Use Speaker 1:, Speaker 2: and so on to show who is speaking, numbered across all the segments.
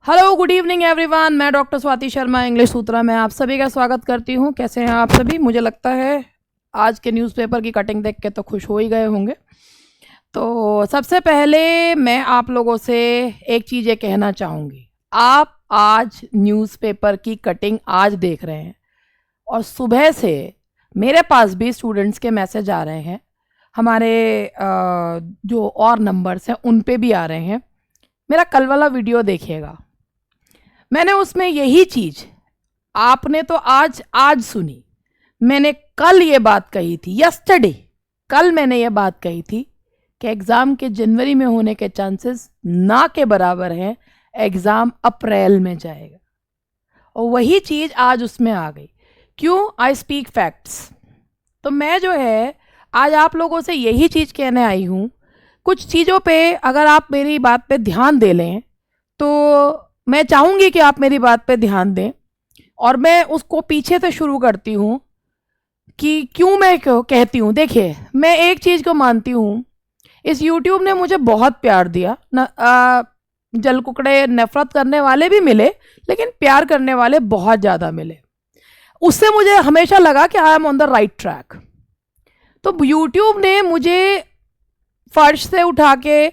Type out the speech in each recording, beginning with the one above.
Speaker 1: Hello good evening everyone. मैं doctor Swati Sharma English सूत्रा में आप सभी का स्वागत करती हूँ। कैसे हैं आप सभी? मुझे लगता है आज के न्यूज़पेपर की कटिंग देख के तो खुश हो ही गए होंगे। तो सबसे पहले मैं आप लोगों से एक चीज़ ये कहना चाहूँगी, आप आज न्यूज़पेपर की कटिंग आज देख रहे हैं और सुबह से मेरे पास भी स्टूडेंट्स के मैसेज आ रहे हैं, हमारे जो और नंबर्स हैं उन पे भी आ रहे हैं। मेरा कल वाला वीडियो देखिएगा, मैंने उसमें यही चीज़ आपने तो आज सुनी, मैंने कल ये बात कही थी, यस्टरडे कल मैंने ये बात कही थी कि एग्ज़ाम के जनवरी में होने के चांसेस ना के बराबर हैं, एग्ज़ाम अप्रैल में जाएगा। और वही चीज़ आज उसमें आ गई। क्यों? I speak facts. तो मैं जो है आज आप लोगों से यही चीज़ कहने आई हूँ। कुछ चीज़ों पे अगर आप मेरी बात पे ध्यान दे लें तो मैं चाहूँगी कि आप मेरी बात पे ध्यान दें, और मैं उसको पीछे से शुरू करती हूँ कि क्यों मैं कहती हूँ। देखिए, मैं एक चीज़ को मानती हूँ, इस YouTube ने मुझे बहुत प्यार दिया न। जल कुकड़े नफरत करने वाले भी मिले, लेकिन प्यार करने वाले बहुत ज़्यादा मिले। उससे मुझे हमेशा लगा कि I am on the right track. तो YouTube ने मुझे फर्श से उठा के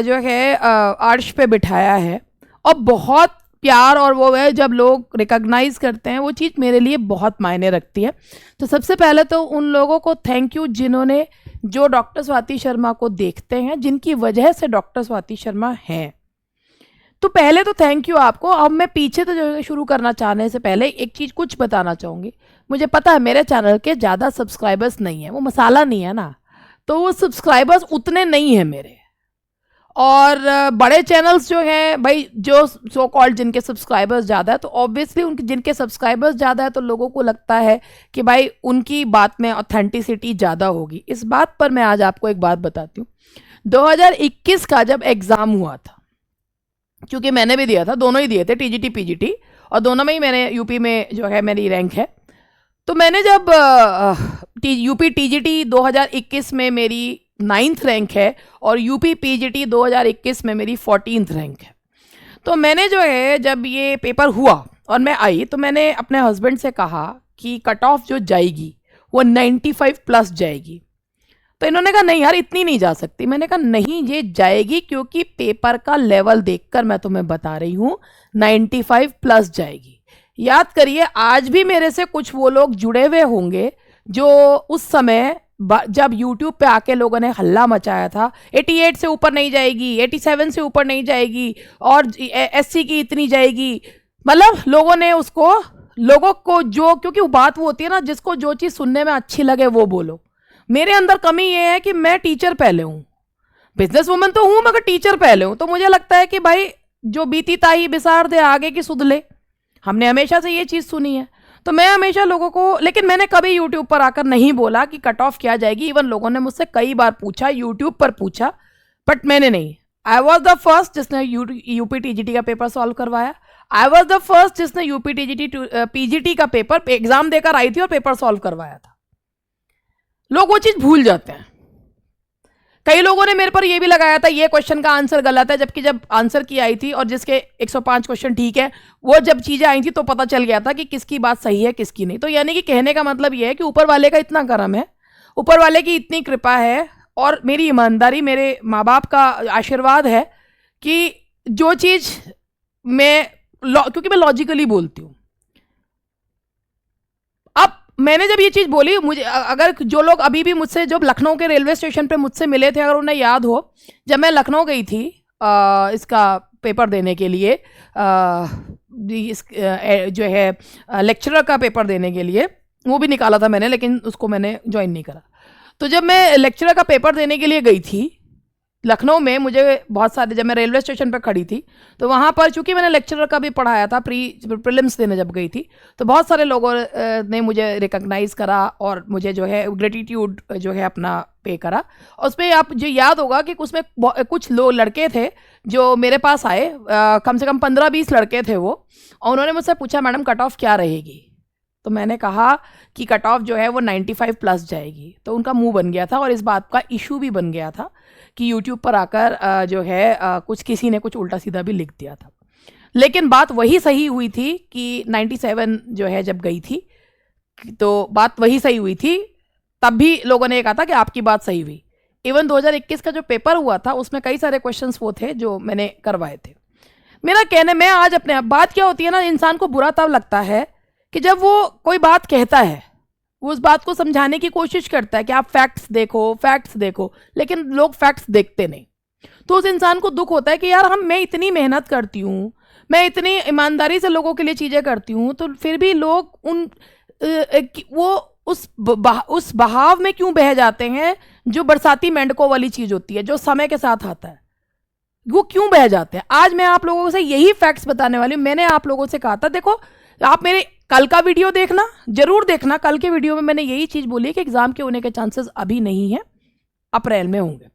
Speaker 1: जो है अर्श पे बिठाया है, और बहुत प्यार, और वो है जब लोग रिकॉग्नाइज करते हैं वो चीज़ मेरे लिए बहुत मायने रखती है। तो सबसे पहले तो उन लोगों को थैंक यू जिन्होंने, जो डॉक्टर स्वाति शर्मा को देखते हैं, जिनकी वजह से डॉक्टर स्वाति शर्मा हैं। तो पहले तो थैंक यू आपको। अब मैं पीछे तो जो शुरू करना चाहने से पहले एक चीज़ कुछ बताना चाहूँगी। मुझे पता है मेरे चैनल के ज़्यादा सब्सक्राइबर्स नहीं हैं, वो मसाला नहीं है ना, तो वो सब्सक्राइबर्स उतने नहीं हैं मेरे। और बड़े चैनल्स जो हैं भाई, जो सो कॉल्ड जिनके सब्सक्राइबर्स ज़्यादा है, तो ऑब्वियसली उनके जिनके सब्सक्राइबर्स ज़्यादा है तो लोगों को लगता है कि भाई उनकी बात में ऑथेंटिसिटी ज़्यादा होगी। इस बात पर मैं आज आपको एक बात बताती हूँ। 2021 का जब एग्ज़ाम हुआ था, क्योंकि मैंने भी दिया था, दोनों ही दिए थे, टीजीटी पीजीटी, और दोनों में ही मैंने यूपी में जो है मेरी रैंक है। तो मैंने जब यूपी टीजीटी 2021 में मेरी 9th रैंक है और यूपी पीजीटी 2021 में मेरी 14th रैंक है। तो मैंने जो है जब ये पेपर हुआ और मैं आई, तो मैंने अपने हस्बैंड से कहा कि कट ऑफ जो जाएगी वो 95 प्लस जाएगी। तो इन्होंने कहा नहीं यार, इतनी नहीं जा सकती। मैंने कहा नहीं, ये जाएगी, क्योंकि पेपर का लेवल देखकर मैं तुम्हें बता रही हूँ 95 प्लस जाएगी। याद करिए, आज भी मेरे से कुछ वो लोग जुड़े हुए होंगे जो उस समय जब YouTube पे आके लोगों ने हल्ला मचाया था, 88 से ऊपर नहीं जाएगी, 87 से ऊपर नहीं जाएगी, और SC की इतनी जाएगी। मतलब लोगों ने उसको, लोगों को जो, क्योंकि वो बात वो होती है ना, जिसको जो चीज़ सुनने में अच्छी लगे वो बोलो। मेरे अंदर कमी ये है कि मैं टीचर पहले हूँ, बिजनेस वुमन तो हूँ मगर टीचर पहले हूँ। तो मुझे लगता है कि भाई जो बीती ताही बिसार दे आगे की सुध ले, हमने हमेशा से ये चीज़ सुनी है। तो मैं हमेशा लोगों को, लेकिन मैंने कभी यूट्यूब पर आकर नहीं बोला कि कट ऑफ क्या जाएगी। इवन लोगों ने मुझसे कई बार पूछा, यूट्यूब पर पूछा, बट मैंने नहीं। आई वॉज द फर्स्ट जिसने यूपी टीजीटी का पेपर सॉल्व करवाया। आई वॉज द फर्स्ट जिसने यूपी टीजीटी पीजीटी का पेपर एग्जाम देकर आई थी और पेपर सॉल्व करवाया था। लोग वो चीज़ भूल जाते हैं। कई लोगों ने मेरे पर ये भी लगाया था ये क्वेश्चन का आंसर गलत है, जबकि जब आंसर की आई थी और जिसके 105 क्वेश्चन ठीक है, वो जब चीज़ें आई थी तो पता चल गया था कि किसकी बात सही है किसकी नहीं। तो यानी कि कहने का मतलब ये है कि ऊपर वाले का इतना करम है, ऊपर वाले की इतनी कृपा है, और मेरी ईमानदारी, मेरे माँ बाप का आशीर्वाद है कि जो चीज़ मैं, क्योंकि मैं लॉजिकली बोलती हूँ। अब मैंने जब ये चीज़ बोली, मुझे अगर जो लोग अभी भी मुझसे, जो लखनऊ के रेलवे स्टेशन पे मुझसे मिले थे, अगर उन्हें याद हो, जब मैं लखनऊ गई थी इसका पेपर देने के लिए, जो है लेक्चरर का पेपर देने के लिए, वो भी निकाला था मैंने, लेकिन उसको मैंने ज्वाइन नहीं करा। तो जब मैं लेक्चरर का पेपर देने के लिए गई थी लखनऊ में, मुझे बहुत सारे, जब मैं रेलवे स्टेशन पर खड़ी थी तो वहाँ पर, चूंकि मैंने लेक्चरर का भी पढ़ाया था, प्रीलिम्स देने जब गई थी, तो बहुत सारे लोगों ने मुझे रिकॉग्नाइज़ करा और मुझे जो है ग्रेटिट्यूड जो है अपना पे करा। और उसमें आप जो याद होगा कि उसमें कुछ लोग लड़के थे जो मेरे पास आए, कम से कम 15-20 लड़के थे वो, और उन्होंने मुझसे पूछा मैडम कट ऑफ क्या रहेगी। तो मैंने कहा कि कट ऑफ जो है वो 95 प्लस जाएगी। तो उनका मुंह बन गया था, और इस बात का इशू भी बन गया था कि यूट्यूब पर आकर जो है कुछ किसी ने कुछ उल्टा सीधा भी लिख दिया था। लेकिन बात वही सही हुई थी कि 97 जो है जब गई थी तो बात वही सही हुई थी, तब भी लोगों ने ये कहा था कि आपकी बात सही हुई। इवन 2021 का जो पेपर हुआ था उसमें कई सारे क्वेश्चंस वो थे जो मैंने करवाए थे। मेरा कहने में आज अपने बात क्या होती है ना, इंसान को बुरा तब लगता है कि जब वो कोई बात कहता है, वो उस बात को समझाने की कोशिश करता है कि आप फैक्ट्स देखो, लेकिन लोग फैक्ट्स देखते नहीं। तो उस इंसान को दुख होता है कि यार मैं इतनी मेहनत करती हूँ, मैं इतनी ईमानदारी से लोगों के लिए चीज़ें करती हूँ, तो फिर भी लोग वो उस बहाव में क्यों बह जाते हैं जो बरसाती मेंढकों वाली चीज़ होती है, जो समय के साथ आता है, वो क्यों बह जाते हैं। आज मैं आप लोगों से यही फैक्ट्स बताने वाली हूँ। मैंने आप लोगों से कहा था, देखो आप मेरे कल का वीडियो देखना, जरूर देखना। कल के वीडियो में मैंने यही चीज़ बोली कि एग्जाम के होने के चांसेस अभी नहीं है, अप्रैल में होंगे।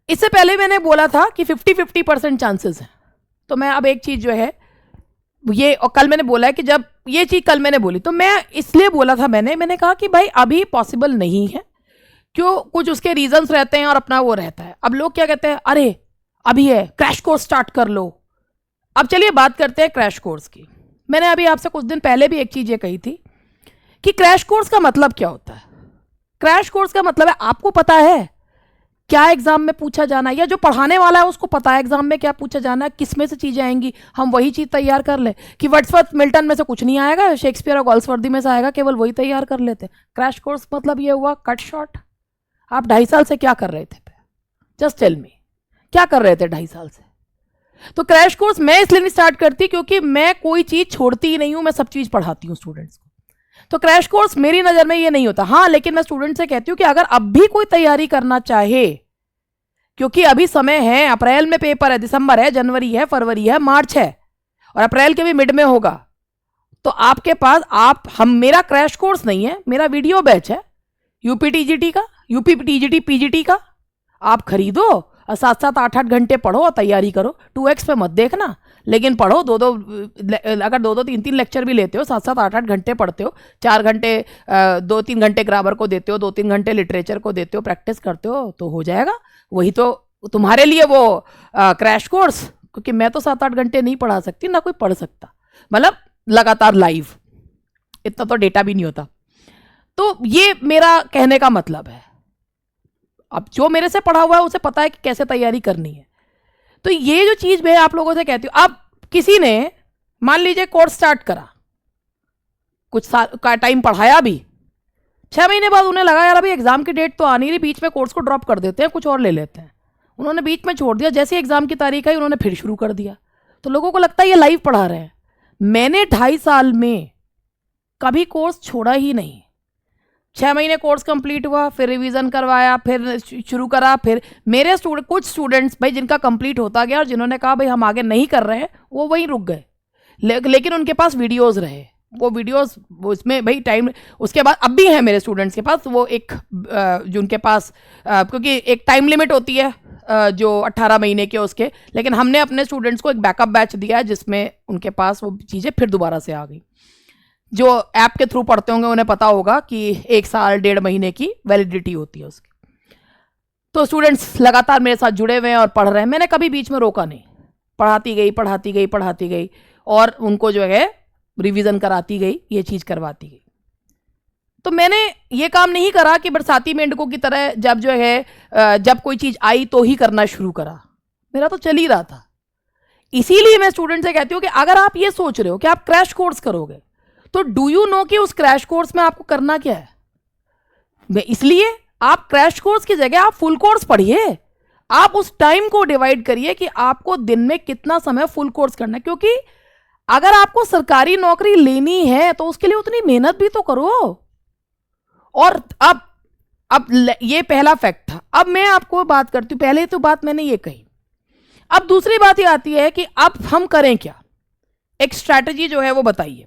Speaker 1: इससे पहले मैंने बोला था कि 50-50% चांसेस हैं। तो मैं अब एक चीज़ जो है ये, और कल मैंने बोला है कि जब ये चीज़ कल मैंने बोली तो मैं इसलिए बोला था, मैंने कहा कि भाई अभी पॉसिबल नहीं है, क्यों, कुछ उसके रीजंस रहते हैं और अपना वो रहता है। अब लोग क्या कहते हैं, अरे अभी है, क्रैश कोर्स स्टार्ट कर लो। अब चलिए बात करते हैं क्रैश कोर्स की। मैंने अभी आपसे कुछ दिन पहले भी एक चीज़ ये कही थी कि क्रैश कोर्स का मतलब क्या होता है। क्रैश कोर्स का मतलब है आपको पता है क्या एग्जाम में पूछा जाना है, या जो पढ़ाने वाला है उसको पता है एग्जाम में क्या पूछा जाना है, किस में से चीजें आएंगी, हम वही चीज तैयार कर ले। कि वर्ड्सवर्थ मिल्टन में से कुछ नहीं आएगा, शेक्सपियर और गॉल्सवर्दी में से आएगा, केवल वही तैयार कर लेते। क्रैश कोर्स मतलब ये हुआ कट शॉट। आप 2.5 साल से क्या कर रहे थे, जस्ट टेल मी, क्या कर रहे थे 2.5 साल से। तो क्रैश कोर्स मैं इसलिए नहीं स्टार्ट करती क्योंकि मैं कोई चीज छोड़ती ही नहीं हूं, मैं सब चीज पढ़ाती हूँ स्टूडेंट्स को। तो क्रैश कोर्स मेरी नज़र में ये नहीं होता। हाँ, लेकिन मैं स्टूडेंट से कहती हूँ कि अगर अब भी कोई तैयारी करना चाहे, क्योंकि अभी समय है, अप्रैल में पेपर है, दिसंबर है, जनवरी है, फरवरी है, मार्च है, और अप्रैल के भी मिड में होगा, तो आपके पास मेरा क्रैश कोर्स नहीं है, मेरा वीडियो बैच है यूपीटीजीटी का, यूपीटीजीटी पीजीटी का। आप खरीदो और 7-7, 8-8 घंटे पढ़ो और तैयारी करो। 2x पे मत देखना, लेकिन पढ़ो। अगर 2-2, 3-3 लेक्चर भी लेते हो, 7-7, 8-8 घंटे पढ़ते हो, 4 घंटे 2-3 घंटे ग्रामर को देते हो, 2-3 घंटे लिटरेचर को देते हो, प्रैक्टिस करते हो, तो हो जाएगा। वही तो तुम्हारे लिए वो क्रैश कोर्स। क्योंकि मैं तो 7-8 घंटे नहीं पढ़ा सकती, ना कोई पढ़ सकता, मतलब लगातार लाइव, इतना तो डेटा भी नहीं होता। तो ये मेरा कहने का मतलब है। अब जो मेरे से पढ़ा हुआ है उसे पता है कि कैसे तैयारी करनी है। तो ये जो चीज मैं आप लोगों से कहती हूँ, अब किसी ने मान लीजिए कोर्स स्टार्ट करा, कुछ साल का टाइम पढ़ाया भी, 6 महीने बाद उन्हें लगा यार अभी एग्जाम की डेट तो आ नहीं रही, बीच में कोर्स को ड्रॉप कर देते हैं, कुछ और ले लेते हैं। उन्होंने बीच में छोड़ दिया, जैसे एग्जाम की तारीख आई उन्होंने फिर शुरू कर दिया। तो लोगों को लगता है ये लाइव पढ़ा रहे हैं। मैंने 2.5 साल में कभी कोर्स छोड़ा ही नहीं। 6 महीने कोर्स कंप्लीट हुआ, फिर रिवीजन करवाया, फिर शुरू करा, फिर मेरे कुछ स्टूडेंट्स भाई जिनका कंप्लीट होता गया और जिन्होंने कहा भाई हम आगे नहीं कर रहे हैं, वो वहीं रुक गए। लेकिन उनके पास वीडियोस रहे, वो वीडियोस उसमें भाई टाइम, उसके बाद अब भी है मेरे स्टूडेंट्स के पास वो एक जो उनके पास, क्योंकि एक टाइम लिमिट होती है जो 18 महीने के उसके, लेकिन हमने अपने स्टूडेंट्स को एक बैकअप बैच दिया है जिसमें उनके पास वो चीज़ें फिर दोबारा से आ गई। जो ऐप के थ्रू पढ़ते होंगे उन्हें पता होगा कि 1 साल 1.5 महीने की वैलिडिटी होती है उसकी। तो स्टूडेंट्स लगातार मेरे साथ जुड़े हुए हैं और पढ़ रहे हैं। मैंने कभी बीच में रोका नहीं, पढ़ाती गई और उनको जो है रिवीजन कराती गई, ये चीज़ करवाती गई। तो मैंने ये काम नहीं करा कि बरसाती मेंढकों की तरह जब जो है जब कोई चीज़ आई तो ही करना शुरू करा। मेरा तो चल ही रहा था। इसीलिए मैं स्टूडेंट से कहती हूँ कि अगर आप ये सोच रहे हो कि आप क्रैश कोर्स करोगे, तो डू यू नो कि उस क्रैश कोर्स में आपको करना क्या है। इसलिए आप क्रैश कोर्स की जगह आप फुल कोर्स पढ़िए। आप उस टाइम को डिवाइड करिए कि आपको दिन में कितना समय फुल कोर्स करना है, क्योंकि अगर आपको सरकारी नौकरी लेनी है तो उसके लिए उतनी मेहनत भी तो करो। और अब ये पहला फैक्ट था। अब मैं आपको बात करती हूँ, पहले तो बात मैंने ये कही, अब दूसरी बात ये आती है कि अब हम करें क्या, एक स्ट्रैटेजी जो है वो बताइए।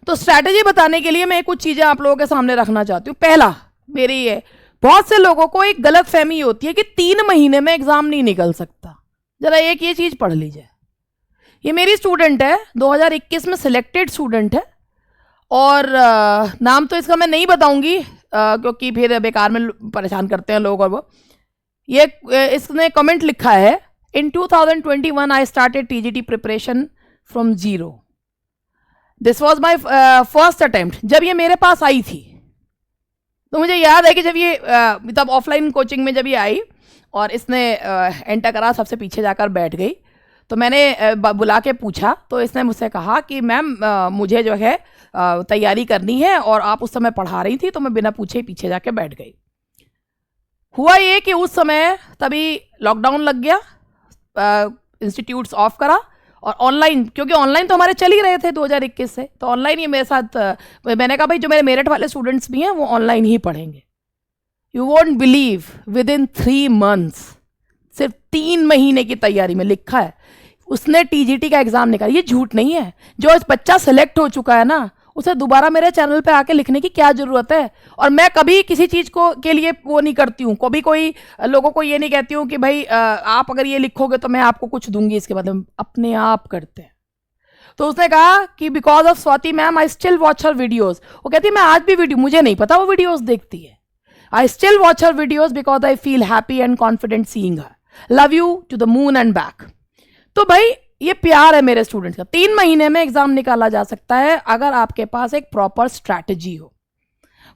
Speaker 1: तो स्ट्रैटेजी बताने के लिए मैं कुछ चीजें आप लोगों के सामने रखना चाहती हूँ। पहला मेरी ये, बहुत से लोगों को एक गलत फहमी होती है कि 3 महीने में एग्जाम नहीं निकल सकता। जरा एक ये चीज पढ़ लीजिए। ये मेरी स्टूडेंट है, 2021 में सिलेक्टेड स्टूडेंट है, और नाम तो इसका मैं नहीं बताऊंगी क्योंकि फिर बेकार में परेशान करते हैं लोग। और वो ये इसने कमेंट लिखा है, In 2021, I started TGT preparation from zero. This was my first attempt. जब ये मेरे पास आई थी तो मुझे याद है कि जब ये तब ऑफलाइन कोचिंग में जब ये आई और इसने एंटर करा, सबसे पीछे जाकर बैठ गई, तो मैंने बुला के पूछा तो इसने मुझसे कहा कि मैम मुझे जो है तैयारी करनी है और आप उस समय पढ़ा रही थी, तो मैं बिना पूछे ही पीछे जाके बैठ गई। हुआ ये कि उस समय तभी लॉकडाउन लग गया, इंस्टीट्यूट्स ऑफ करा और ऑनलाइन, क्योंकि ऑनलाइन तो हमारे चल ही रहे थे 2021 से, तो ऑनलाइन ही मेरे साथ मैंने कहा भाई जो मेरे मेरिट वाले स्टूडेंट्स भी हैं वो ऑनलाइन ही पढ़ेंगे। You won't believe, with in 3 months, सिर्फ 3 महीने की तैयारी में लिखा है उसने टीजीटी का एग्जाम निकाला। ये झूठ नहीं है। जो बच्चा सेलेक्ट हो चुका है ना, उसे दोबारा मेरे चैनल पे आके लिखने की क्या जरूरत है। और मैं कभी किसी चीज़ को के लिए वो नहीं करती हूँ, कभी कोई लोगों को ये नहीं कहती हूँ कि भाई आप अगर ये लिखोगे तो मैं आपको कुछ दूंगी, इसके बाद अपने आप करते हैं। तो उसने कहा कि because of Swati ma'am I still watch her videos. वो कहती है मैं आज भी वीडियो, मुझे नहीं पता वो वीडियोज देखती है, I still watch her videos because I feel happy and confident seeing her, love you to the moon and back. तो भाई ये प्यार है मेरे स्टूडेंट्स का। 3 महीने में एग्जाम निकाला जा सकता है अगर आपके पास एक प्रॉपर स्ट्रैटेजी हो।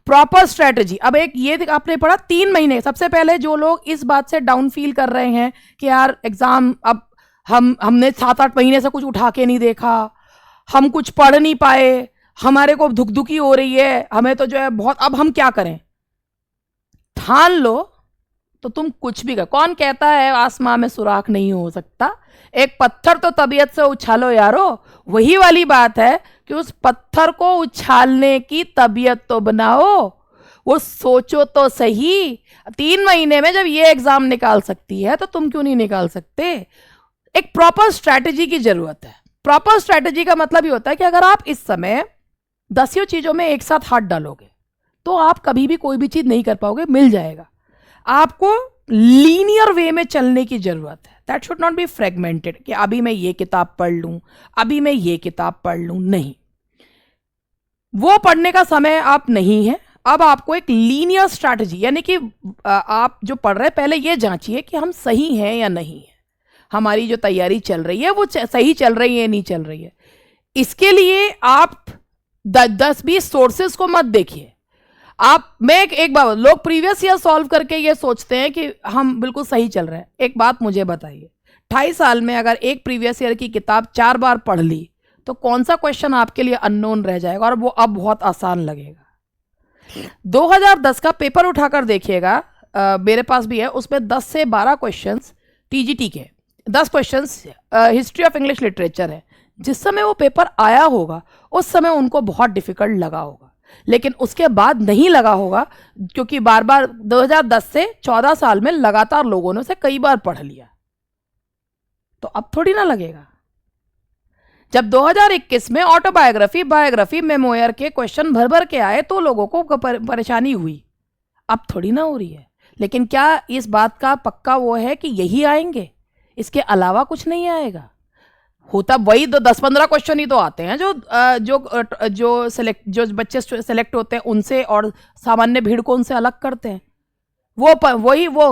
Speaker 1: प्रॉपर स्ट्रैटेजी, अब एक ये आपने पढ़ा 3 महीने। सबसे पहले जो लोग इस बात से डाउन फील कर रहे हैं कि यार एग्जाम, अब हमने 7-8 महीने से कुछ उठा के नहीं देखा, हम कुछ पढ़ नहीं पाए, हमारे को धुकधुकी हो रही है, हमें तो जो है बहुत, अब हम क्या करें। ठान लो तो तुम कुछ भी कर। कौन कहता है आसमां में सुराख नहीं हो सकता, एक पत्थर तो तबीयत से उछालो यारो। वही वाली बात है कि उस पत्थर को उछालने की तबीयत तो बनाओ, वो सोचो तो सही। 3 महीने में जब ये एग्जाम निकाल सकती है तो तुम क्यों नहीं निकाल सकते। एक प्रॉपर स्ट्रैटेजी की जरूरत है। प्रॉपर स्ट्रैटेजी का मतलब ये होता है कि अगर आप इस समय 10 चीजों में एक साथ हाथ डालोगे तो आप कभी भी कोई भी चीज नहीं कर पाओगे, मिल जाएगा। आपको लीनियर वे में चलने की जरूरत है। That should not be fragmented कि अभी मैं ये किताब पढ़ लूं, अभी मैं ये किताब पढ़ लूं, नहीं, वो पढ़ने का समय आप नहीं है। अब आपको एक लीनियर स्ट्रैटेजी, यानी कि आप जो पढ़ रहे हैं पहले ये जांचिए कि हम सही हैं या नहीं है, हमारी जो तैयारी चल रही है वो सही चल रही है नहीं चल रही है। इसके लिए आप 10-20 सोर्सेज को मत देखिए। मैं एक बात, लोग प्रीवियस ईयर सॉल्व करके ये सोचते हैं कि हम बिल्कुल सही चल रहे हैं। एक बात मुझे बताइए, 28 साल में अगर एक प्रीवियस ईयर की किताब 4 बार पढ़ ली तो कौन सा क्वेश्चन आपके लिए अननोन रह जाएगा और वो अब बहुत आसान लगेगा। 2010 का पेपर उठाकर देखिएगा, मेरे पास भी है, उसमें 10 से 12 क्वेश्चन टीजीटी के, 10 question history of English literature है। जिस समय वो पेपर आया होगा उस समय उनको बहुत डिफिकल्ट लगा होगा, लेकिन उसके बाद नहीं लगा होगा, क्योंकि बार बार 2010 से 14 साल में लगातार लोगों ने उसे कई बार पढ़ लिया। तो अब थोड़ी ना लगेगा। जब 2021 में ऑटोबायोग्राफी, बायोग्राफी, मेमोयर के क्वेश्चन भर भर के आए तो लोगों को परेशानी हुई, अब थोड़ी ना हो रही है। लेकिन क्या इस बात का पक्का वो है कि यही आएंगे, इसके अलावा कुछ नहीं आएगा। होता वही 10-15 क्वेश्चन ही तो आते हैं जो बच्चे सेलेक्ट होते हैं उनसे, और सामान्य भीड़ को उनसे अलग करते हैं। वो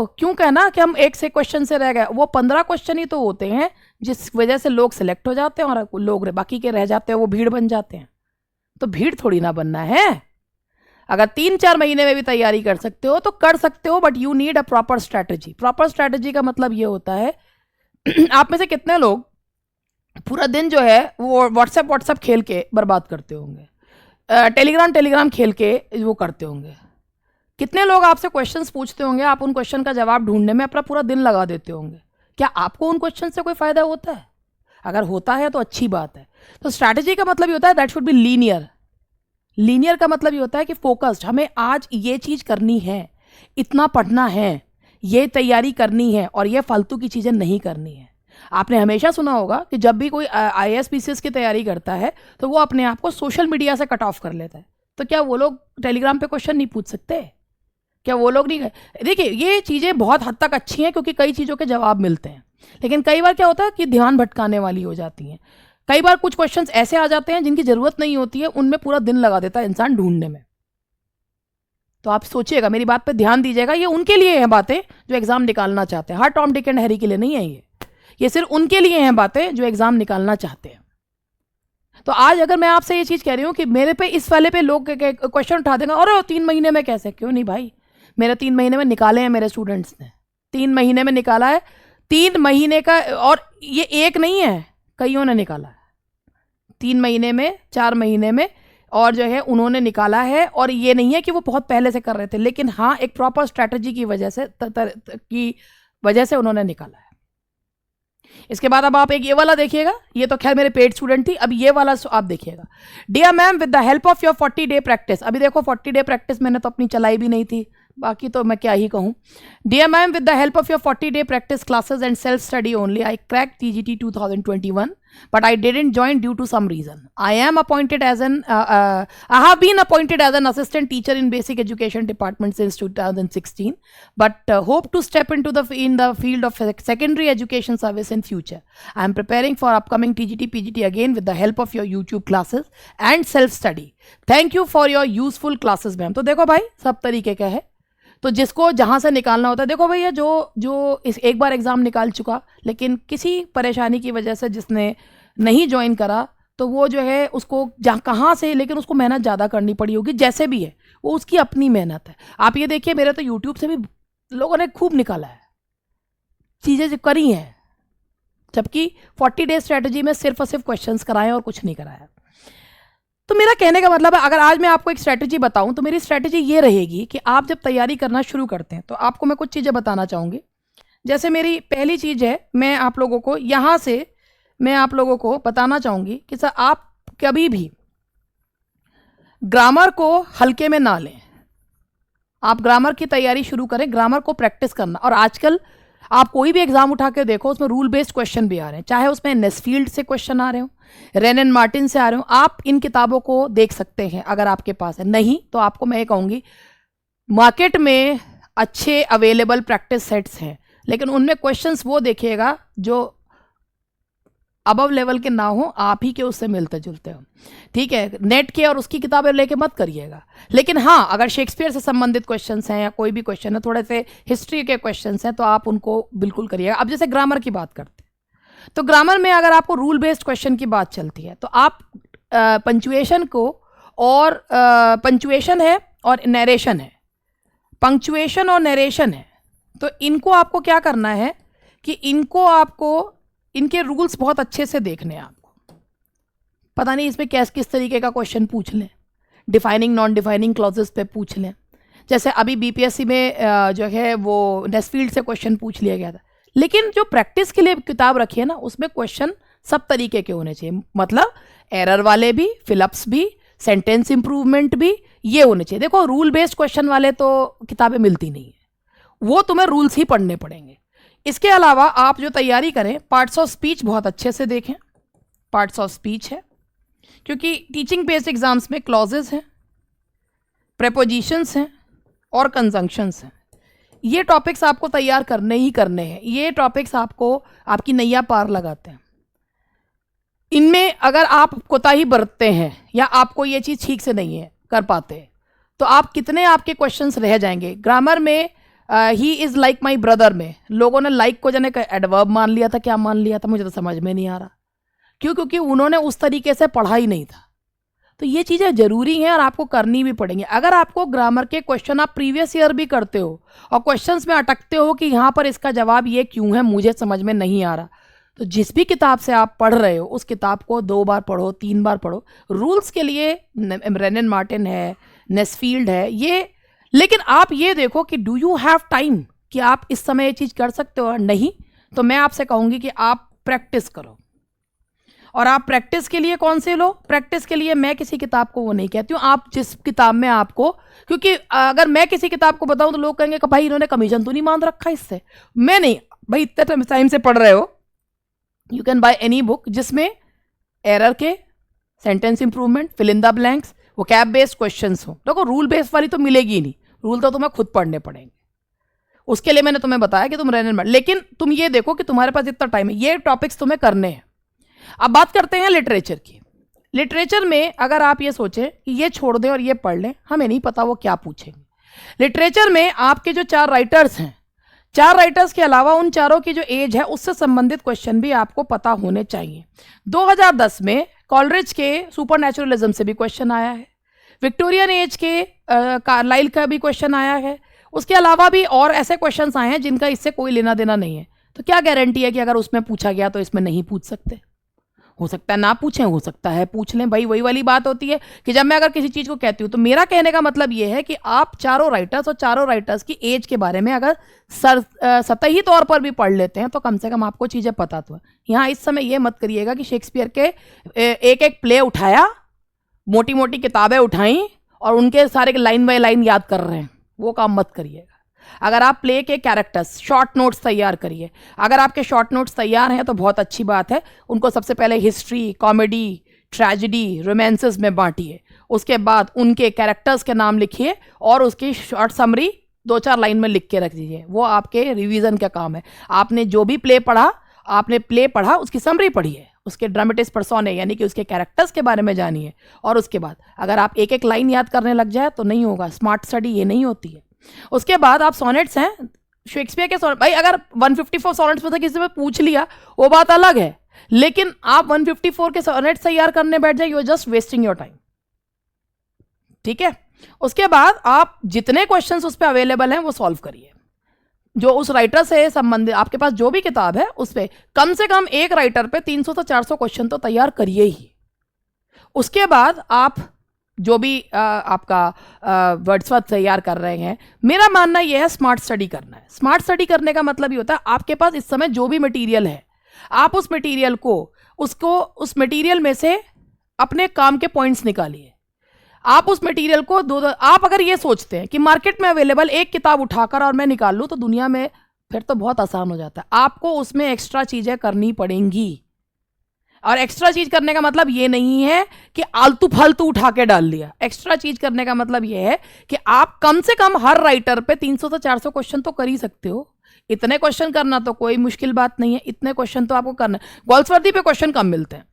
Speaker 1: क्यों कहना कि हम एक से क्वेश्चन से रह गए, वो 15 क्वेश्चन ही तो होते हैं जिस वजह से लोग सेलेक्ट हो जाते हैं और लोग बाकी के रह जाते हैं, वो भीड़ बन जाते हैं। तो भीड़ थोड़ी ना बनना है। अगर 3-4 महीने में भी तैयारी कर सकते हो तो कर सकते हो, but you need a proper strategy. Proper strategy का मतलब ये होता है आप में से कितने लोग पूरा दिन जो है वो व्हाट्सएप खेल के बर्बाद करते होंगे, टेलीग्राम खेल के वो करते होंगे। कितने लोग आपसे क्वेश्चंस पूछते होंगे, आप उन क्वेश्चन का जवाब ढूंढने में अपना पूरा दिन लगा देते होंगे। क्या आपको उन क्वेश्चन से कोई फायदा होता है? अगर होता है तो अच्छी बात है। तो स्ट्रैटेजी का मतलब ये होता है that should be linear. Linear का मतलब ये होता है कि फोकस्ड, हमें आज ये चीज करनी है, इतना पढ़ना है, ये तैयारी करनी है और ये फालतू की चीजें नहीं करनी है। आपने हमेशा सुना होगा कि जब भी कोई IAS PCS की तैयारी करता है तो वो अपने आप को सोशल मीडिया से कट ऑफ कर लेता है। तो क्या वो लोग टेलीग्राम पे क्वेश्चन नहीं पूछ सकते? क्या वो लोग नहीं? देखिए, ये चीज़ें बहुत हद तक अच्छी हैं क्योंकि कई चीज़ों के जवाब मिलते हैं, लेकिन कई बार क्या होता है कि ध्यान भटकाने वाली हो जाती हैं। कई बार कुछ क्वेश्चंस ऐसे आ जाते हैं जिनकी ज़रूरत नहीं होती है, उनमें पूरा दिन लगा देता है इंसान ढूंढने में। तो आप सोचिएगा, मेरी बात पे ध्यान दीजिएगा, ये उनके लिए हैं बातें जो एग्जाम निकालना चाहते हैं। हर टॉम डिक एंड हैरी के लिए नहीं है ये। ये सिर्फ उनके लिए हैं बातें जो एग्ज़ाम निकालना चाहते हैं। तो आज अगर मैं आपसे ये चीज़ कह रही हूँ कि मेरे पे इस वाले पे लोग क्वेश्चन उठा देंगे, और 3 महीने में कैसे? क्यों नहीं भाई, मेरे 3 महीने में निकाले हैं, मेरे स्टूडेंट्स ने 3 महीने में निकाला है। 3 महीने का, और ये एक नहीं है, कईयों ने निकाला है 3 महीने में, 4 महीने में, और जो है उन्होंने निकाला है। और ये नहीं है कि वो बहुत पहले से कर रहे थे, लेकिन हाँ एक प्रॉपर स्ट्रैटेजी की वजह से उन्होंने निकाला है। इसके बाद अब आप एक ये वाला देखिएगा, ये तो खैर मेरे पेड स्टूडेंट थी, अब ये वाला आप देखिएगा। Dear ma'am, with the help of your 40 day practice, अभी देखो 40 डे प्रैक्टिस मैंने तो अपनी चलाई भी नहीं थी, बाकी तो मैं क्या ही कहूँ। Dear ma'am, with the help of your 40 day practice classes and self study only, I crack TGT 2021, but I didn't join due to some reason. I have been appointed as an assistant teacher in basic education department since 2016, but hope to step in the field of secondary education service in future. I am preparing for upcoming TGT PGT again with the help of your YouTube classes and self study. Thank you for your useful classes, ma'am. तो देखो भाई, सब तरीके का है। तो जिसको जहाँ से निकालना होता है, देखो भैया, जो इस एक बार एग्ज़ाम निकाल चुका, लेकिन किसी परेशानी की वजह से जिसने नहीं ज्वाइन करा, तो वो जो है उसको जहाँ कहाँ से, लेकिन उसको मेहनत ज़्यादा करनी पड़ी होगी, जैसे भी है वो उसकी अपनी मेहनत है। आप ये देखिए, मेरे तो यूट्यूब से भी लोगों ने खूब निकाला है, चीज़ें जो करी हैं, जबकि 40 डे स्ट्रैटेजी में सिर्फ और सिर्फ क्वेश्चंस कराएं और कुछ नहीं कराया। तो मेरा कहने का मतलब है, अगर आज मैं आपको एक स्ट्रैटेजी बताऊं, तो मेरी स्ट्रैटेजी ये रहेगी कि आप जब तैयारी करना शुरू करते हैं, तो आपको मैं कुछ चीज़ें बताना चाहूँगी। जैसे मेरी पहली चीज़ है, मैं आप लोगों को यहाँ से मैं आप लोगों को बताना चाहूँगी कि सर, आप कभी भी ग्रामर को हल्के में ना लें। आप ग्रामर की तैयारी शुरू करें, ग्रामर को प्रैक्टिस करना। और आजकल आप कोई भी एग्जाम उठा के देखो, उसमें रूल बेस्ड क्वेश्चन भी आ रहे हैं, चाहे उसमें नेस्फील्ड से क्वेश्चन आ रहे हो, रेन एंड मार्टिन से आ रहे हो। आप इन किताबों को देख सकते हैं अगर आपके पास है। नहीं तो आपको मैं ये कहूँगी, मार्केट में अच्छे अवेलेबल प्रैक्टिस सेट्स हैं, लेकिन उनमें क्वेश्चंस वो देखिएगा जो अबव लेवल के ना हो, आप ही के उससे मिलते जुलते हो। ठीक है, नेट के और उसकी किताबें लेके मत करिएगा। लेकिन हाँ, अगर शेक्सपियर से संबंधित क्वेश्चंस हैं या कोई भी क्वेश्चन है, थोड़े से हिस्ट्री के क्वेश्चंस हैं, तो आप उनको बिल्कुल करिएगा। अब जैसे ग्रामर की बात करते हैं, तो ग्रामर में अगर आपको रूल बेस्ड क्वेश्चन की बात चलती है, तो आप पंचुएशन को, और पंचुएशन है और नरेशन है, पंक्चुएशन और नरेशन है, तो इनको आपको क्या करना है कि इनको आपको, इनके रूल्स बहुत अच्छे से देखने हैं आपको। पता नहीं इसमें किस तरीके का क्वेश्चन पूछ लें, डिफाइनिंग नॉन डिफाइनिंग क्लॉजेस पे पूछ लें। जैसे अभी बीपीएससी में जो है वो नेस्फील्ड से क्वेश्चन पूछ लिया गया था, लेकिन जो प्रैक्टिस के लिए किताब रखी है ना, उसमें क्वेश्चन सब तरीके के होने चाहिए। मतलब एरर वाले भी, फिलअप्स भी, सेंटेंस इंप्रूवमेंट भी, ये होने चाहिए। देखो, रूल बेस्ड क्वेश्चन वाले तो किताबें मिलती नहीं है, वो तुम्हें रूल्स ही पढ़ने पड़ेंगे। इसके अलावा आप जो तैयारी करें, पार्ट्स ऑफ स्पीच बहुत अच्छे से देखें। पार्ट्स ऑफ स्पीच है, क्योंकि टीचिंग बेस्ड एग्जाम्स में क्लॉजेस हैं, प्रेपोजिशंस हैं और कंजंक्शंस हैं। ये टॉपिक्स आपको तैयार करने ही करने हैं। ये टॉपिक्स आपको आपकी नैया पार लगाते हैं। इनमें अगर आप कोताही बरतते हैं या आपको ये चीज़ ठीक से नहीं है कर पाते, तो आप कितने आपके क्वेश्चंस रह जाएंगे। ग्रामर में he is like my brother में लोगों ने लाइक को जाने का एडवर्ब मान लिया था, क्या मान लिया था मुझे तो समझ में नहीं आ रहा। क्यों? क्योंकि उन्होंने उस तरीके से पढ़ा ही नहीं था। तो ये चीज़ें ज़रूरी हैं और आपको करनी भी पड़ेंगी। अगर आपको ग्रामर के क्वेश्चन आप प्रीवियस ईयर भी करते हो और क्वेश्चंस में अटकते हो कि यहाँ पर इसका जवाब ये क्यों है, मुझे समझ में नहीं आ रहा, तो जिस भी किताब से आप पढ़ रहे हो उस किताब को 2 बार पढ़ो, 3 बार पढ़ो। रूल्स के लिए रेन एंड मार्टिन है, नेस्फील्ड है, ये। लेकिन आप ये देखो कि डू यू हैव टाइम, कि आप इस समय ये चीज़ कर सकते हो। नहीं तो मैं आपसे कहूँगी कि आप प्रैक्टिस करो। और आप प्रैक्टिस के लिए कौन से लो? प्रैक्टिस के लिए मैं किसी किताब को वो नहीं कहती हूँ। आप जिस किताब में आपको, क्योंकि अगर मैं किसी किताब को बताऊँ तो लोग कहेंगे कि भाई इन्होंने कमीशन तो नहीं मान रखा इससे। मैं नहीं, भाई इतने टाइम से पढ़ रहे हो, you can buy any book जिसमें एरर के, sentence improvement, fill in the blanks, वो कैब बेस्ड क्वेश्चंस हो। देखो, रूल बेस्ड वाली तो मिलेगी ही नहीं, रूल तो तुम्हें खुद पढ़ने पड़ेंगे। उसके लिए मैंने तुम्हें बताया कि तुम रहने, लेकिन तुम ये देखो कि तुम्हारे पास इतना टाइम है, ये टॉपिक्स तुम्हें करने हैं। अब बात करते हैं लिटरेचर की। लिटरेचर में अगर आप ये सोचें कि ये छोड़ दें और ये पढ़ लें, हमें नहीं पता वो क्या पूछेंगे। लिटरेचर में आपके जो 4 राइटर्स हैं, 4 राइटर्स के अलावा उन चारों की जो एज है उससे संबंधित क्वेश्चन भी आपको पता होने चाहिए। 2010 में कॉलरिज के सुपरनेचुरलिज्म से भी क्वेश्चन आया है, विक्टोरियन एज के कार्लाइल का भी क्वेश्चन आया है, उसके अलावा भी और ऐसे क्वेश्चंस आए हैं जिनका इससे कोई लेना देना नहीं है। तो क्या गारंटी है कि अगर उसमें पूछा गया तो इसमें नहीं पूछ सकते? हो सकता है ना पूछें, हो सकता है पूछ लें। भाई वही वाली बात होती है कि जब मैं अगर किसी चीज़ को कहती हूँ तो मेरा कहने का मतलब ये है कि आप चारों राइटर्स और चारों राइटर्स की एज के बारे में अगर सतही तौर पर भी पढ़ लेते हैं तो कम से कम आपको चीज़ें पता तो है। यहाँ इस समय ये मत करिएगा कि शेक्सपियर के एक एक प्ले उठाया, मोटी मोटी किताबें उठाई और उनके सारे लाइन बाय लाइन याद कर रहे हैं, वो काम मत करिएगा। अगर आप प्ले के कैरेक्टर्स शॉर्ट नोट्स तैयार करिए। अगर आपके शॉर्ट नोट्स तैयार हैं तो बहुत अच्छी बात है। उनको सबसे पहले हिस्ट्री, कॉमेडी, ट्रेजेडी, रोमांसेस में बांटिए। उसके बाद उनके कैरेक्टर्स के नाम लिखिए और उसकी शॉर्ट समरी 2-4 लाइन में लिख के रख दीजिए। वो आपके रिवीजन का काम है। आपने जो भी प्ले पढ़ा उसकी समरी पढ़िए, उसके ड्रामेटिस्ट पर्सोने यानी कि उसके कैरेक्टर्स के बारे में जानिए। और उसके बाद अगर आप एक एक लाइन याद करने लग जाए तो नहीं होगा। स्मार्ट स्टडी ये नहीं होती है। उसके बाद आप सोनेट्स हैं, शेक्सपियर के सोनेट, भाई अगर 154 सोनेट्स में से किसी ने पूछ लिया वो बात अलग है, लेकिन आप 154 के सोनेट्स तैयार करने बैठ जाए, you are just wasting your time. ठीक है। उसके बाद आप जितने क्वेश्चंस उस पर अवेलेबल हैं वो सॉल्व करिए। जो उस राइटर से संबंधित आपके पास जो भी किताब है उस पर कम से कम एक राइटर पे 300 से 400 क्वेश्चन तो तैयार करिए ही। उसके बाद आप जो भी आपका वर्ड्सवर्थ तैयार कर रहे हैं, मेरा मानना यह है स्मार्ट स्टडी करना है। स्मार्ट स्टडी करने का मतलब ये होता है आपके पास इस समय जो भी मटेरियल है, आप उस मटेरियल को उस मटेरियल में से अपने काम के पॉइंट्स निकालिए। आप उस मटेरियल को आप अगर ये सोचते हैं कि मार्केट में अवेलेबल एक किताब उठाकर और मैं निकाल लूँ तो दुनिया में फिर तो बहुत आसान हो जाता है। आपको उसमें एक्स्ट्रा चीज़ें करनी पड़ेंगी। और एक्स्ट्रा चीज करने का मतलब ये नहीं है कि आलतू फालतू उठा के डाल लिया। एक्स्ट्रा चीज करने का मतलब ये है कि आप कम से कम हर राइटर पे 300 से 400 क्वेश्चन तो कर ही सकते हो। इतने क्वेश्चन करना तो कोई मुश्किल बात नहीं है। इतने क्वेश्चन तो आपको करना है। गॉल्सवर्दी पे क्वेश्चन कम मिलते हैं,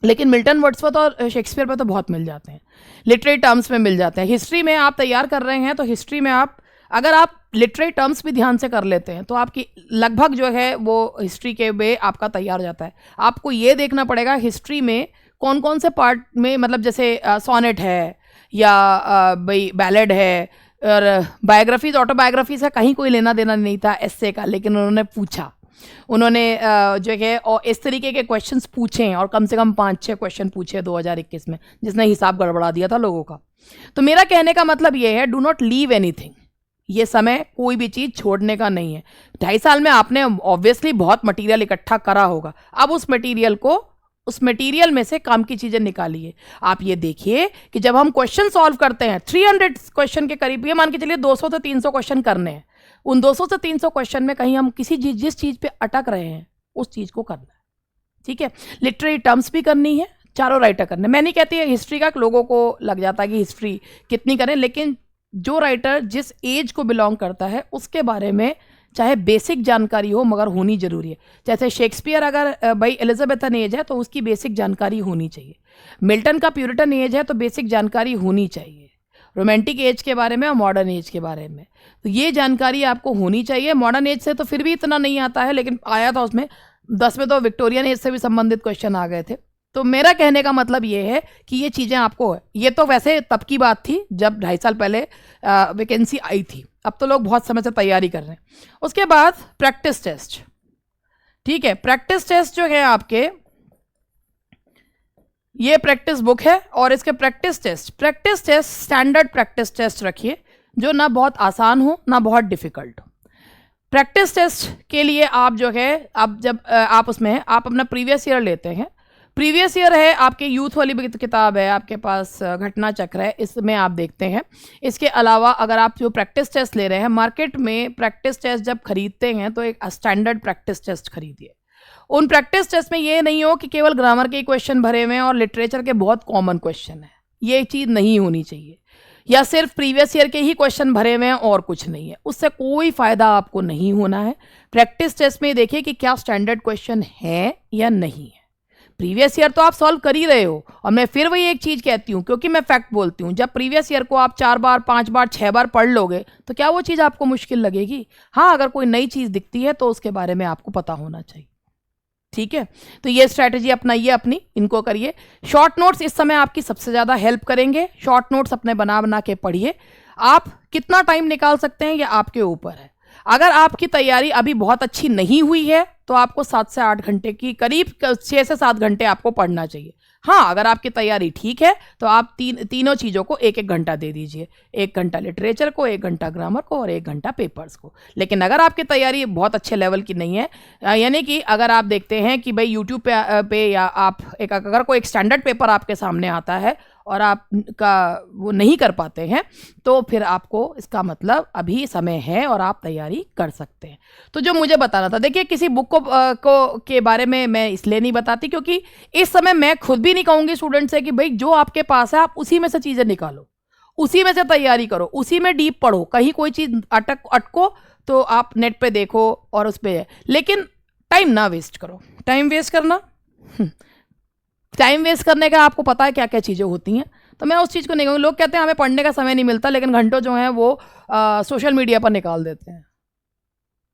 Speaker 1: लेकिन मिल्टन, वर्ड्सवर्थ और शेक्सपियर पे तो बहुत मिल जाते हैं। लिटरेरी टर्म्स में मिल जाते हैं। हिस्ट्री में आप तैयार कर रहे हैं तो हिस्ट्री में अगर आप लिटरेरी टर्म्स भी ध्यान से कर लेते हैं तो आपकी लगभग जो है वो हिस्ट्री के वे आपका तैयार हो जाता है। आपको ये देखना पड़ेगा हिस्ट्री में कौन कौन से पार्ट में, मतलब जैसे सोनेट है या भाई बैलेड है, और बायोग्राफीज, ऑटोबायोग्राफी से कहीं कोई लेना देना नहीं था एस्से का, लेकिन उन्होंने पूछा, उन्होंने जो है और इस तरीके के क्वेश्चंस पूछे और कम से कम 5-6 क्वेश्चन पूछे 2021 में, जिसने हिसाब गड़बड़ा दिया था लोगों का। तो मेरा कहने का मतलब ये है, डू नॉट लीव एनीथिंग। ये समय कोई भी चीज़ छोड़ने का नहीं है। 2.5 साल में आपने ऑब्वियसली बहुत मटेरियल इकट्ठा करा होगा। अब उस मटेरियल में से काम की चीज़ें निकालिए। आप ये देखिए कि जब हम क्वेश्चन सॉल्व करते हैं 300 क्वेश्चन के करीब, ये मान के चलिए 200 से 300 क्वेश्चन करने हैं। उन 200 से 300 क्वेश्चन में कहीं हम जिस चीज़ पे अटक रहे हैं उस चीज़ को करना है। ठीक है। लिटरेरी टर्म्स भी करनी है, चारों राइटर करने। मैं नहीं कहती है हिस्ट्री का, लोगों को लग जाता है कि हिस्ट्री कितनी करें, लेकिन जो राइटर जिस एज को बिलोंग करता है उसके बारे में चाहे बेसिक जानकारी हो मगर होनी जरूरी है। जैसे शेक्सपियर अगर भाई एलिजाबेथन एज है तो उसकी बेसिक जानकारी होनी चाहिए। मिल्टन का प्यूरिटन एज है तो बेसिक जानकारी होनी चाहिए। रोमांटिक एज के बारे में और मॉडर्न एज के बारे में तो ये जानकारी आपको होनी चाहिए। मॉडर्न एज से तो फिर भी इतना नहीं आता है, लेकिन आया था उसमें 10 में तो विक्टोरियन एज से भी संबंधित क्वेश्चन आ गए थे। तो मेरा कहने का मतलब ये है कि ये चीज़ें आपको, ये तो वैसे तब की बात थी जब 2.5 साल पहले वैकेंसी आई थी। अब तो लोग बहुत समय से तैयारी कर रहे हैं। उसके बाद प्रैक्टिस टेस्ट। ठीक है। प्रैक्टिस टेस्ट जो है आपके, ये प्रैक्टिस बुक है और इसके practice test standard practice test रखिए, जो ना बहुत आसान हो ना बहुत डिफिकल्ट हो। प्रैक्टिस टेस्ट के लिए आप जो है, आप जब आप उसमें आप अपना प्रीवियस ईयर लेते हैं। प्रीवियस ईयर है आपके यूथ वाली किताब है आपके पास, घटना चक्र है, इसमें आप देखते हैं। इसके अलावा अगर आप जो प्रैक्टिस टेस्ट ले रहे हैं, मार्केट में प्रैक्टिस टेस्ट जब खरीदते हैं तो एक स्टैंडर्ड प्रैक्टिस टेस्ट खरीदिए। उन प्रैक्टिस टेस्ट में ये नहीं हो कि केवल ग्रामर के क्वेश्चन भरे हुए हैं और लिटरेचर के बहुत कॉमन क्वेश्चन है। ये चीज़ नहीं होनी चाहिए। या सिर्फ प्रीवियस ईयर के ही क्वेश्चन भरे हुए हैं और कुछ नहीं है, उससे कोई फ़ायदा आपको नहीं होना है। प्रैक्टिस टेस्ट में देखिए कि क्या स्टैंडर्ड क्वेश्चन है या नहीं है। प्रीवियस ईयर तो आप सॉल्व कर ही रहे हो। और मैं फिर वही एक चीज़ कहती हूँ, क्योंकि मैं फैक्ट बोलती हूँ, जब प्रीवियस ईयर को आप 4 बार 5 बार 6 बार पढ़ लोगे तो क्या वो चीज़ आपको मुश्किल लगेगी? हाँ, अगर कोई नई चीज़ दिखती है तो उसके बारे में आपको पता होना चाहिए। ठीक है, तो ये स्ट्रैटेजी अपनाइए अपनी, इनको करिए। शॉर्ट नोट्स इस समय आपकी सबसे ज़्यादा हेल्प करेंगे। शॉर्ट नोट्स अपने बना बना के पढ़िए। आप कितना टाइम निकाल सकते हैं ये आपके ऊपर है। अगर आपकी तैयारी अभी बहुत अच्छी नहीं हुई है तो आपको 7 से 8 घंटे की करीब 6 से 7 घंटे आपको पढ़ना चाहिए। हाँ, अगर आपकी तैयारी ठीक है तो आप तीनों चीज़ों को 1-1 घंटा दे दीजिए। 1 घंटा लिटरेचर को, 1 घंटा ग्रामर को और 1 घंटा पेपर्स को। लेकिन अगर आपकी तैयारी बहुत अच्छे लेवल की नहीं है, यानी कि अगर आप देखते हैं कि भाई यूट्यूब पे या आप अगर कोई एक स्टैंडर्ड पेपर आपके सामने आता है और आप का वो नहीं कर पाते हैं, तो फिर आपको इसका मतलब अभी समय है और आप तैयारी कर सकते हैं। तो जो मुझे बताना था, देखिए किसी बुक को के बारे में मैं इसलिए नहीं बताती क्योंकि इस समय मैं खुद भी नहीं कहूँगी स्टूडेंट से कि भाई जो आपके पास है आप उसी में से चीज़ें निकालो, उसी में से तैयारी करो, उसी में डीप पढ़ो। कहीं कोई चीज़ अटको तो आप नेट पे देखो और उस पर, लेकिन टाइम ना वेस्ट करो। टाइम वेस्ट करना, टाइम वेस्ट करने का आपको पता है क्या क्या चीज़ें होती हैं, तो मैं उस चीज़ को नहीं कहूँगी। लोग कहते हैं हमें पढ़ने का समय नहीं मिलता, लेकिन घंटों जो हैं वो सोशल मीडिया पर निकाल देते हैं।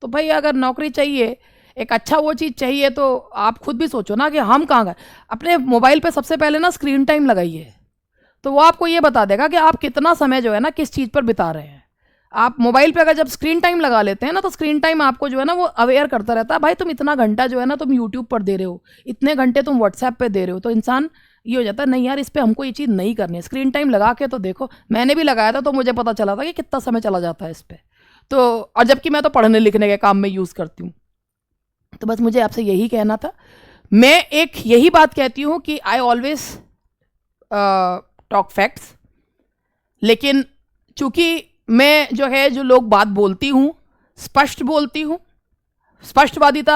Speaker 1: तो भाई अगर नौकरी चाहिए, एक अच्छा वो चीज़ चाहिए, तो आप खुद भी सोचो ना कि हम कहाँ गए। अपने मोबाइल पे सबसे पहले ना स्क्रीन टाइम लगाइए, तो वो आपको ये बता देगा कि आप कितना समय जो है ना किस चीज़ पर बिता रहे हैं। आप मोबाइल पे अगर जब स्क्रीन टाइम लगा लेते हैं ना, तो स्क्रीन टाइम आपको जो है ना वो अवेयर करता रहता है, भाई तुम इतना घंटा जो है ना तुम यूट्यूब पर दे रहे हो, इतने घंटे तुम व्हाट्सएप पे दे रहे हो। तो इंसान ये हो जाता है, नहीं यार इस पर हमको ये चीज़ नहीं करनी है। स्क्रीन टाइम लगा के तो देखो, मैंने भी लगाया था तो मुझे पता चला था कि कितना समय चला जाता है इस पर। तो और जबकि मैं तो पढ़ने लिखने के काम में यूज़ करती हूँ। तो बस मुझे आपसे यही कहना था। मैं एक यही बात कहती हूँ कि आई ऑलवेज टॉक फैक्ट्स, लेकिन चूँकि मैं जो है जो लोग बात बोलती हूँ, स्पष्ट बोलती हूँ। स्पष्टवादिता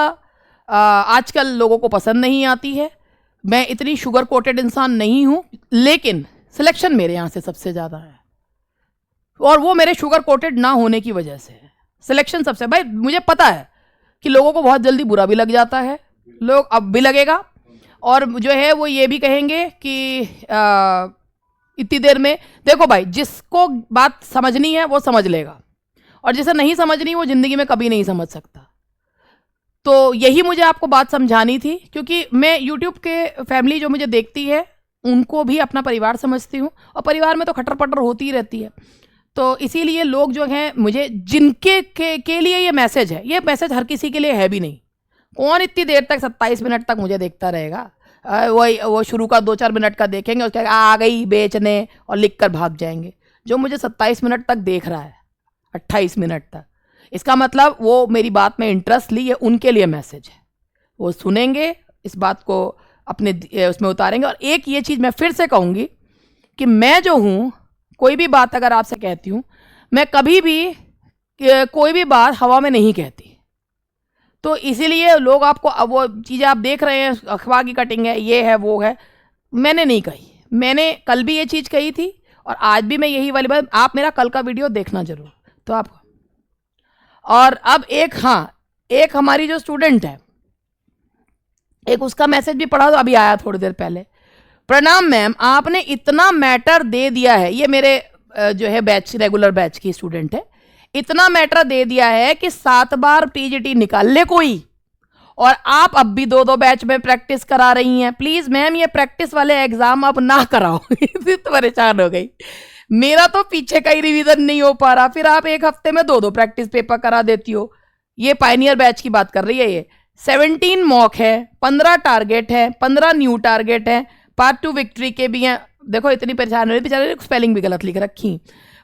Speaker 1: आजकल लोगों को पसंद नहीं आती है। मैं इतनी शुगर कोटेड इंसान नहीं हूँ, लेकिन सिलेक्शन मेरे यहाँ से सबसे ज़्यादा है, और वो मेरे शुगर कोटेड ना होने की वजह से है। सिलेक्शन सबसे, भाई मुझे पता है कि लोगों को बहुत जल्दी बुरा भी लग जाता है, लोग अब भी लगेगा, और जो है वो ये भी कहेंगे कि इतनी देर में। देखो भाई, जिसको बात समझनी है वो समझ लेगा, और जिसे नहीं समझनी वो ज़िंदगी में कभी नहीं समझ सकता। तो यही मुझे आपको बात समझानी थी, क्योंकि मैं यूट्यूब के फैमिली जो मुझे देखती है उनको भी अपना परिवार समझती हूँ, और परिवार में तो खटर पटर होती ही रहती है। तो इसीलिए लोग जो हैं मुझे, जिनके के लिए ये मैसेज है, ये मैसेज हर किसी के लिए है भी नहीं। कौन इतनी देर तक 27 मिनट तक मुझे देखता रहेगा? वो शुरू का 2-4 मिनट का देखेंगे, उसके आ गई बेचने और लिख कर भाग जाएंगे। जो मुझे 27 मिनट तक देख रहा है, 28 मिनट तक, इसका मतलब वो मेरी बात में इंटरेस्ट ली, ये उनके लिए मैसेज है। वो सुनेंगे, इस बात को अपने उसमें उतारेंगे। और एक ये चीज़ मैं फिर से कहूँगी कि मैं जो हूँ, कोई भी बात अगर आपसे कहती हूँ, मैं कभी भी कोई भी बात हवा में नहीं कहती। तो इसीलिए लोग आपको, अब वो चीज़ें आप देख रहे हैं, अखबार की कटिंग है, ये है वो है, मैंने नहीं कही। मैंने कल भी ये चीज़ कही थी और आज भी मैं यही वाली बात। आप मेरा कल का वीडियो देखना जरूर, तो आपको। और अब एक हमारी जो स्टूडेंट है, एक उसका मैसेज भी पढ़ा, तो अभी आया थोड़ी देर पहले। प्रणाम मैम, आपने इतना मैटर दे दिया है, ये मेरे जो है बैच, रेगुलर बैच की स्टूडेंट है, इतना मैटर दे दिया है कि 7 बार टीजीटी निकाल ले कोई, और आप अब भी 2-2 बैच में प्रैक्टिस करा रही हैं। प्लीज मैम ये प्रैक्टिस वाले एग्जाम अब ना कराओ। तो परेशान हो गई, मेरा तो पीछे का ही रिवीजन नहीं हो पा रहा, फिर आप एक हफ्ते में 2-2 प्रैक्टिस पेपर करा देती हो। ये पायनियर बैच की बात कर रही है। ये 17 मॉक है, 15 टारगेट है, 15 न्यू टारगेट है, पार्ट 2 विक्ट्री के भी हैं। देखो इतनी परेशान हो रही, बेचारे स्पेलिंग भी गलत लिख रखी।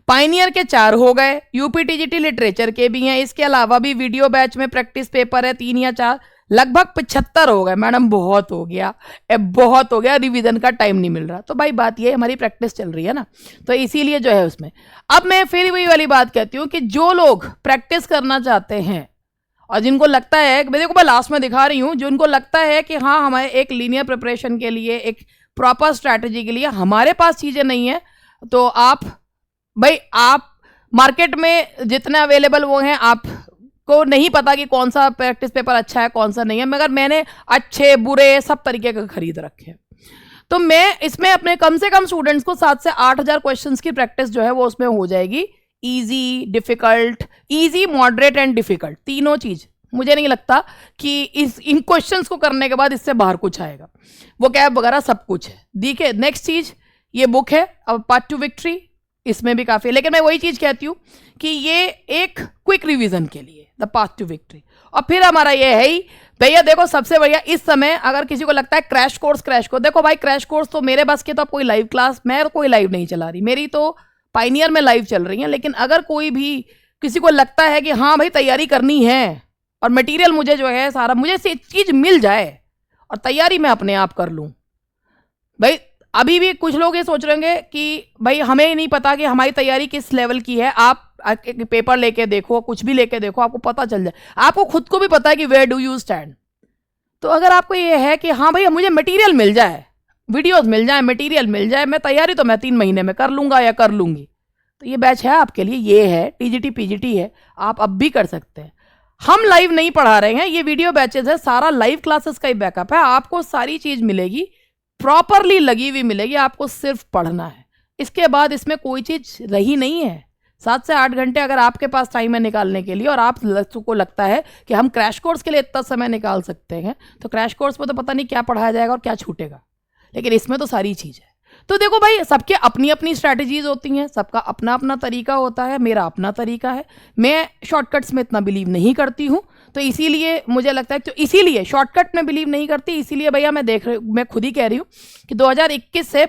Speaker 1: पाइनियर के 4 हो गए, यूपीटीजीटी लिटरेचर के भी हैं, इसके अलावा भी वीडियो बैच में प्रैक्टिस पेपर है 3 या 4, लगभग 75 हो गए। मैडम बहुत हो गया, बहुत हो गया, रिवीजन का टाइम नहीं मिल रहा। तो भाई बात ये, हमारी प्रैक्टिस चल रही है ना, तो इसीलिए जो है उसमें। अब मैं फिर वही वाली बात कहती हूँ कि जो लोग प्रैक्टिस करना चाहते हैं और जिनको लगता है, देखो मैं लास्ट में दिखा रही हूँ, जिनको लगता है कि हाँ हमारे एक लीनियर प्रिपरेशन के लिए, एक प्रॉपर स्ट्रैटेजी के लिए हमारे पास चीज़ें नहीं है, तो आप मार्केट में जितने अवेलेबल वो हैं आप को नहीं पता कि कौन सा प्रैक्टिस पेपर अच्छा है कौन सा नहीं है, मगर मैंने अच्छे बुरे सब तरीके के खरीद रखे हैं। तो मैं इसमें अपने कम से कम स्टूडेंट्स को 7 से 8,000 क्वेश्चंस की प्रैक्टिस जो है वो उसमें हो जाएगी। Easy, difficult, easy, moderate and difficult, तीनों चीज। मुझे नहीं लगता कि इन क्वेश्चंस को करने के बाद इससे बाहर कुछ आएगा। वो कैब वगैरह सब कुछ है। देखिए नेक्स्ट चीज, ये बुक है अब पाथ टू विक्ट्री, इसमें भी काफ़ी है, लेकिन मैं वही चीज़ कहती हूँ कि ये एक क्विक रिवीजन के लिए द पाथ टू विक्ट्री। और फिर हमारा ये है ही भैया, देखो सबसे बढ़िया इस समय अगर किसी को लगता है क्रैश कोर्स, देखो भाई क्रैश कोर्स तो मेरे बस के तो अब कोई लाइव क्लास, मैं कोई लाइव नहीं चला रही, मेरी तो पाइनियर में लाइव चल रही है। लेकिन अगर कोई भी किसी को लगता है कि हाँ भाई तैयारी करनी है और मटेरियल मुझे जो है सारा मुझे से चीज़ मिल जाए और तैयारी मैं अपने आप कर लूँ, भाई अभी भी कुछ लोग ये सोच रहे होंगे कि भाई हमें ही नहीं पता कि हमारी तैयारी किस लेवल की है। आप पेपर लेके देखो, कुछ भी लेके देखो, आपको पता चल जाए। आपको खुद को भी पता है कि वेयर डू यू स्टैंड। तो अगर आपको ये है कि हाँ भाई मुझे मटेरियल मिल जाए, वीडियोस मिल जाए, मटेरियल मिल जाए, मैं तैयारी तो मैं 3 महीने में कर लूँगा या कर लूँगी, तो ये बैच है आपके लिए। ये है टीजीटी पीजीटी है, आप अब भी कर सकते हैं। हम लाइव नहीं पढ़ा रहे हैं, ये वीडियो बैचेज है, सारा लाइव क्लासेस का ही बैकअप है। आपको सारी चीज़ मिलेगी, प्रॉपरली लगी हुई मिलेगी, आपको सिर्फ पढ़ना है। इसके बाद इसमें कोई चीज़ रही नहीं है। 7 से 8 घंटे अगर आपके पास टाइम है निकालने के लिए और को लगता है कि हम क्रैश कोर्स के लिए इतना समय निकाल सकते हैं, तो क्रैश कोर्स में तो पता नहीं क्या पढ़ाया जाएगा और क्या छूटेगा, लेकिन इसमें तो सारी चीज़ है। तो देखो भाई, सबके अपनी अपनी स्ट्रैटेजीज होती हैं, सबका अपना अपना तरीका होता है, मेरा अपना तरीका है। मैं शॉर्टकट्स में इतना बिलीव नहीं करती हूँ, तो इसीलिए मुझे लगता है, तो इसीलिए शॉर्टकट में बिलीव नहीं करती, इसीलिए भैया मैं खुद ही कह रही हूँ कि 2021 से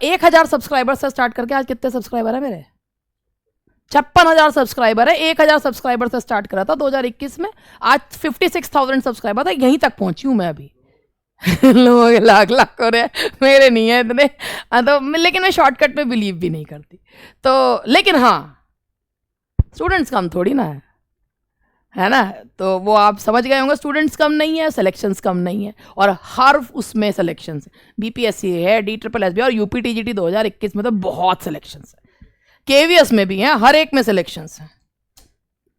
Speaker 1: 1000 सब्सक्राइबर से स्टार्ट करके आज कितने सब्सक्राइबर है मेरे? 56,000 सब्सक्राइबर है। 1000 सब्सक्राइबर से स्टार्ट करा था 2021 में, आज 56,000 सब्सक्राइबर था, यहीं तक पहुंची हूँ मैं अभी। लोगों के लाख हो रहे हैं, मेरे नहीं है इतने। तो लेकिन मैं शॉर्टकट में बिलीव भी नहीं करती। तो लेकिन हाँ, स्टूडेंट्स कम थोड़ी ना है ना, तो वो आप समझ गए होंगे। स्टूडेंट्स कम नहीं है, सिलेक्शंस कम नहीं है, और हर उसमें सिलेक्शंस है। बीपीएससी है, DSSB और यूपीटीजीटी 2021 में तो बहुत सिलेक्शंस है। केवीएस में भी हैं, हर एक में सिलेक्शंस हैं।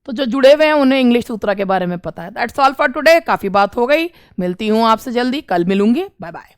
Speaker 1: तो जो जुड़े हुए हैं उन्हें इंग्लिश सूत्रा के बारे में पता है। That's all for today. काफ़ी बात हो गई, मिलती हूँ आपसे जल्दी, कल मिलूंगी। Bye bye.